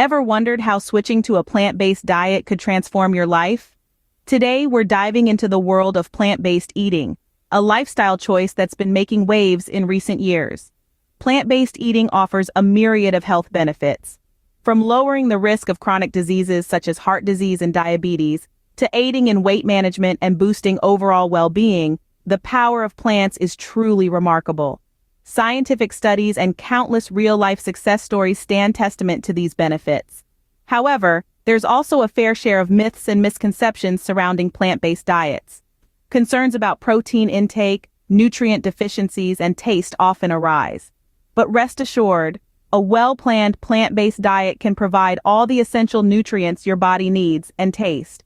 Ever wondered how switching to a plant-based diet could transform your life? Today, we're diving into the world of plant-based eating, a lifestyle choice that's been making waves in recent years. Plant-based eating offers a myriad of health benefits, from lowering the risk of chronic diseases such as heart disease and diabetes, to aiding in weight management and boosting overall well-being. The power of plants is truly remarkable. Scientific studies and countless real-life success stories stand testament to these benefits. However, there's also a fair share of myths and misconceptions surrounding plant-based diets. Concerns about protein intake, nutrient deficiencies, and taste often arise. But rest assured, a well-planned plant-based diet can provide all the essential nutrients your body needs and taste.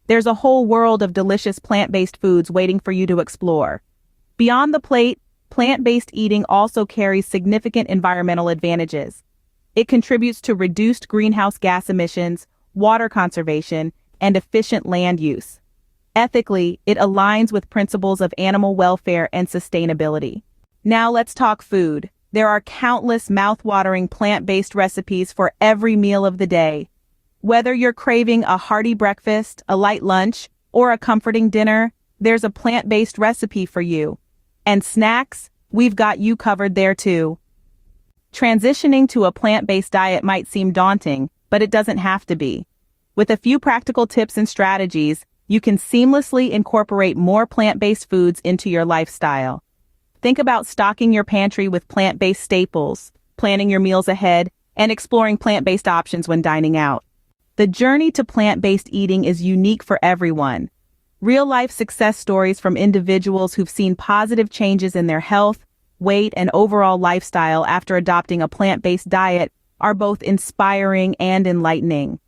There's a whole world of delicious plant-based foods waiting for you to explore. Beyond the plate, plant-based eating also carries significant environmental advantages. It contributes to reduced greenhouse gas emissions, water conservation, and efficient land use. Ethically, it aligns with principles of animal welfare and sustainability. Now let's talk food. There are countless mouth-watering plant-based recipes for every meal of the day. Whether you're craving a hearty breakfast, a light lunch, or a comforting dinner, there's a plant-based recipe for you. And snacks, we've got you covered there too. Transitioning to a plant-based diet might seem daunting, but it doesn't have to be. With a few practical tips and strategies, you can seamlessly incorporate more plant-based foods into your lifestyle. Think about stocking your pantry with plant-based staples, planning your meals ahead, and exploring plant-based options when dining out. The journey to plant-based eating is unique for everyone. Real-life success stories from individuals who've seen positive changes in their health, weight, and overall lifestyle after adopting a plant-based diet are both inspiring and enlightening.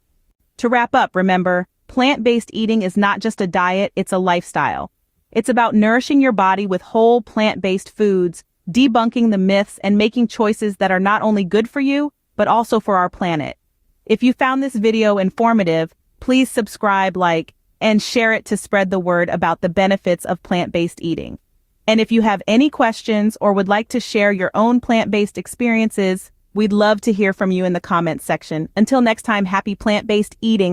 To wrap up, remember, plant-based eating is not just a diet, it's a lifestyle. It's about nourishing your body with whole plant-based foods, debunking the myths, and making choices that are not only good for you, but also for our planet. If you found this video informative, please subscribe, like, and share it to spread the word about the benefits of plant-based eating. And if you have any questions or would like to share your own plant-based experiences, we'd love to hear from you in the comments section. Until next time, happy plant-based eating.